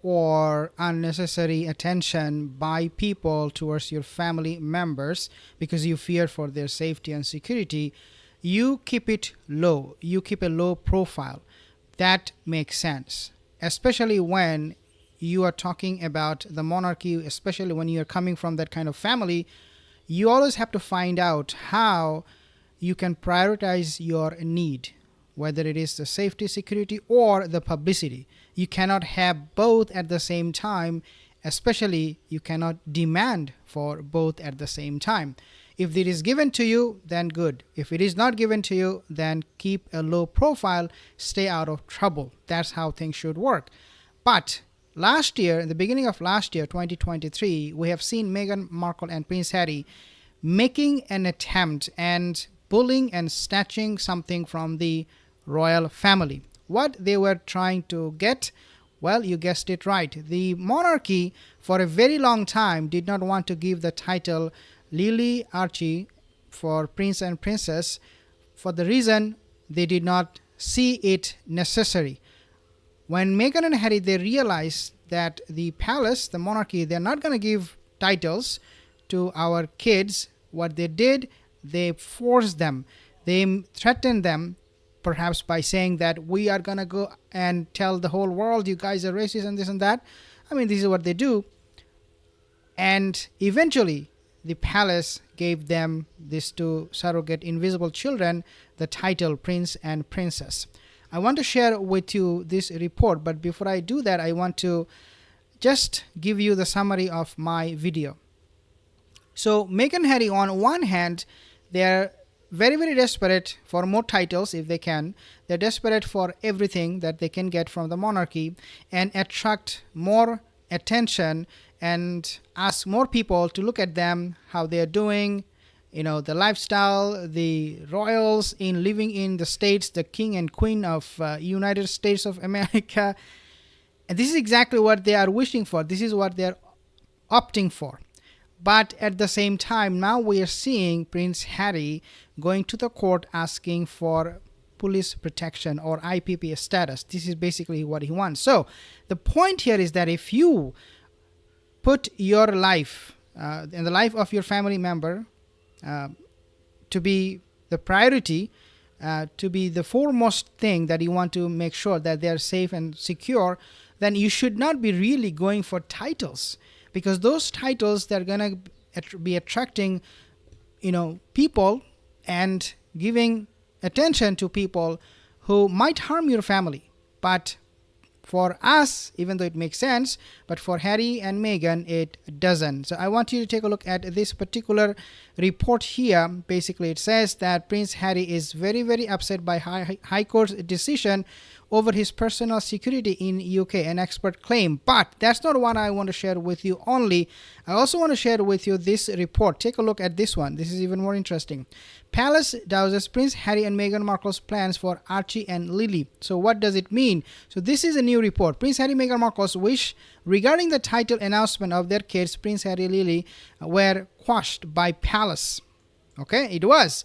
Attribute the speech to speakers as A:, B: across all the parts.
A: or unnecessary attention by people towards your family members because you fear for their safety and security, you keep it low. You keep a low profile. That makes sense, especially when you are talking about the monarchy, especially when you are coming from that kind of family. You always have to find out how you can prioritize your need, whether it is the safety, security, or the publicity. You cannot have both at the same time, especially you cannot demand for both at the same time. If it is given to you, then good. If it is not given to you, then keep a low profile, stay out of trouble. That's how things should work. But last year, in the beginning of last year, 2023, we have seen Meghan Markle and Prince Harry making an attempt and pulling and snatching something from the royal family. What they were trying to get? Well, you guessed it right. The monarchy, for a very long time, did not want to give the title Lili Archie for Prince and Princess for the reason they did not see it necessary. When Meghan and Harry, they realized that the palace, the monarchy, they're not going to give titles to our kids. What they did, they forced them. They threatened them, perhaps by saying that we are going to go and tell the whole world you guys are racist and this and that. I mean, this is what they do. And eventually, the palace gave them, these two surrogate invisible children, the title Prince and Princess. I want to share with you this report, but before I do that, I want to just give you the summary of my video. So Meghan and Harry, on one hand, they're very, very desperate for more titles if they can. They're desperate for everything that they can get from the monarchy and attract more attention and ask more people to look at them, how they're doing, the lifestyle, the royals in living in the States, the king and queen of United States of America. And this is exactly what they are wishing for. This is what they're opting for. But at the same time, now we are seeing Prince Harry going to the court asking for police protection or IPP status. This is basically what he wants. So the point here is that if you put your life and the life of your family member to be the priority, to be the foremost thing that you want to make sure that they are safe and secure, then you should not be really going for titles, because those titles, they're going to be attracting people and giving attention to people who might harm your family. But for us, even though it makes sense, but for Harry and Meghan, it doesn't. So I want you to take a look at this particular report here. Basically, it says that Prince Harry is very, very upset by High Court's decision over his personal security in UK, an expert claim. But that's not what I want to share with you only. I also want to share with you this report. Take a look at this one. This is even more interesting. Palace douses Prince Harry and Meghan Markle's plans for Archie and Lili. So what does it mean? So this is a new report. Prince Harry and Meghan Markle's wish regarding the title announcement of their kids, Prince Harry and Lili, were quashed by Palace. Okay, it was.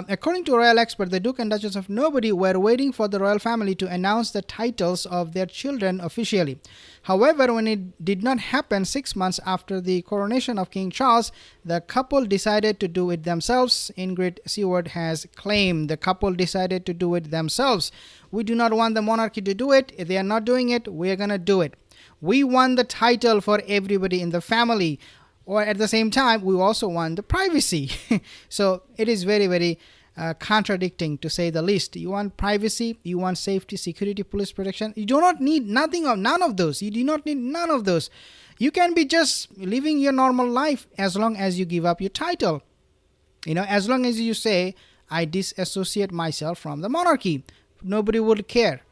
A: According to royal expert, the Duke and Duchess of Nobody were waiting for the royal family to announce the titles of their children officially. However, when it did not happen 6 months after the coronation of King Charles, the couple decided to do it themselves. Ingrid Seward has claimed the couple decided to do it themselves. We do not want the monarchy to do it. If they are not doing it, we are going to do it. We want the title for everybody in the family. Or at the same time, we also want the privacy. So it is very, very contradicting, to say the least. You want privacy, you want safety, security, police protection. You do not need none of those. You do not need none of those. You can be just living your normal life as long as you give up your title. As long as you say, I disassociate myself from the monarchy. Nobody would care.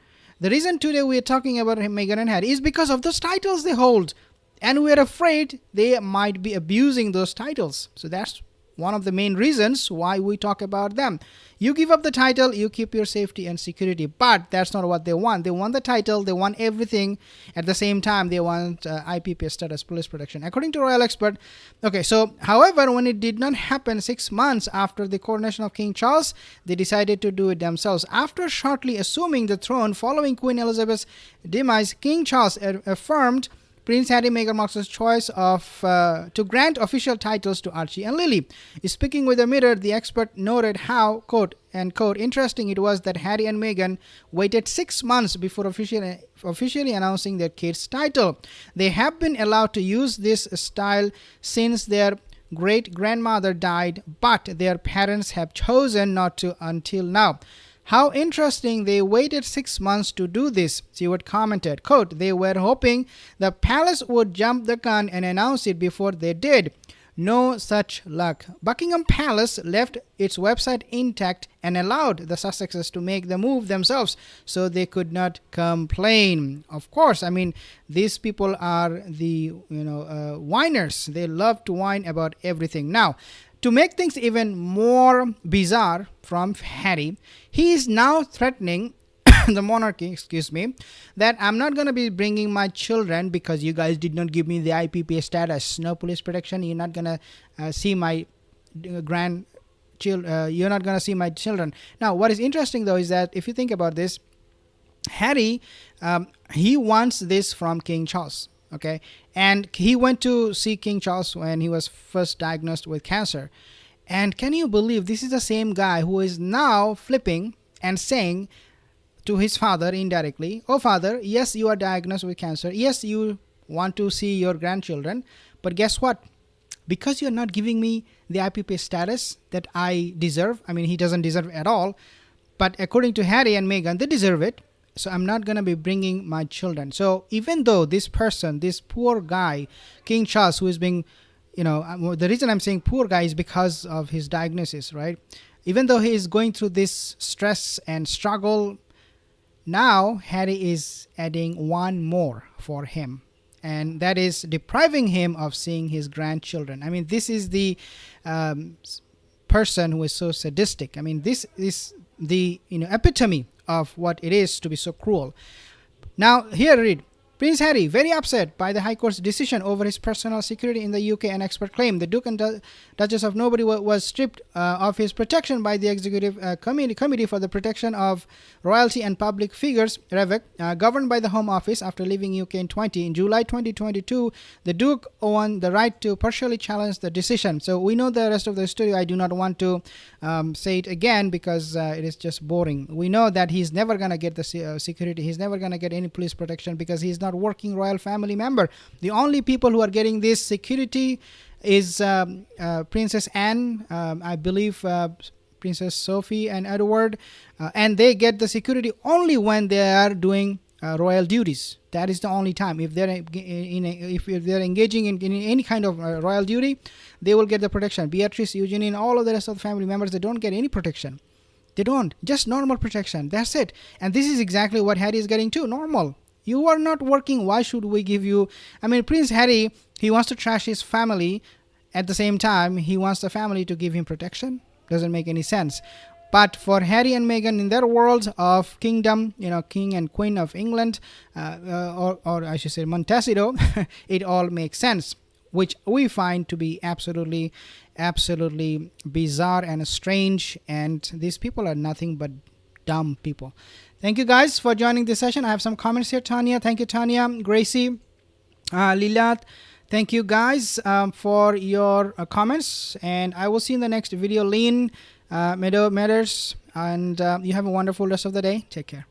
A: The reason today we are talking about Meghan and Harry is because of those titles they hold. And we are afraid they might be abusing those titles. So that's one of the main reasons why we talk about them. You give up the title, you keep your safety and security, but that's not what they want. They want the title, they want everything. At the same time, they want IPP status, police protection, according to royal expert. Okay, so however, when it did not happen 6 months after the coronation of King Charles, they decided to do it themselves. After shortly assuming the throne following Queen Elizabeth's demise, King Charles affirmed Prince Harry, Meghan Markle's choice of to grant official titles to Archie and Lily. Speaking with the Mirror, the expert noted how, quote, and quote, interesting it was that Harry and Meghan waited 6 months before officially announcing their kid's title. They have been allowed to use this style since their great-grandmother died, but their parents have chosen not to until now. How interesting, they waited 6 months to do this, Stewart commented. Quote, they were hoping the palace would jump the gun and announce it before they did. No such luck. Buckingham Palace left its website intact and allowed the Sussexes to make the move themselves, so they could not complain. Of course, I mean, these people are the whiners. They love to whine about everything. Now, to make things even more bizarre from Harry, he is now threatening the monarchy, that I'm not going to be bringing my children because you guys did not give me the IPPA status. No police protection. You're not going to see my grandchildren. You're not going to see my children. Now, what is interesting, though, is that if you think about this, Harry, he wants this from King Charles. Okay, and he went to see King Charles when he was first diagnosed with cancer. And can you believe this is the same guy who is now flipping and saying to his father indirectly, oh father, yes, you are diagnosed with cancer. Yes, you want to see your grandchildren. But guess what? Because you're not giving me the IPP status that I deserve. I mean, he doesn't deserve it at all. But according to Harry and Meghan, they deserve it. So I'm not going to be bringing my children. So even though this person, this poor guy, King Charles, who is being, the reason I'm saying poor guy is because of his diagnosis, right? Even though he is going through this stress and struggle, now Harry is adding one more for him. And that is depriving him of seeing his grandchildren. I mean, this is the person who is so sadistic. I mean, this is the epitome of what it is to be so cruel. Now, here read. Prince Harry, very upset by the High Court's decision over his personal security in the UK, an expert claimed. The Duke and Duchess of Nobody was stripped of his protection by the Executive Committee for the Protection of Royalty and Public Figures, REVEC, governed by the Home Office after leaving UK in July 2022. The Duke won the right to partially challenge the decision. So we know the rest of the story. I do not want to say it again because it is just boring. We know that he's never going to get the security. He's never going to get any police protection because he's not working royal family member. The only people who are getting this security is Princess Anne, I believe Princess Sophie and Edward, and they get the security only when they are doing royal duties. That is the only time. If they're engaging in any kind of royal duty, they will get the protection. Beatrice, Eugenie, and all of the rest of the family members, they don't get any protection. They don't. Just normal protection. That's it. And this is exactly what Harry is getting too. Normal. You are not working. Why should we give you? I mean, Prince Harry, he wants to trash his family. At the same time, he wants the family to give him protection. Doesn't make any sense. But for Harry and Meghan, in their world of kingdom, King and Queen of England, or I should say Montecito, it all makes sense, which we find to be absolutely bizarre and strange. And these people are nothing but dumb people. Thank you guys for joining this session. I have some comments here. Tanya, thank you, Tanya. Gracie, Lilat, thank you guys for your comments. And I will see you in the next video. Lean, Meadow Matters. And you have a wonderful rest of the day. Take care.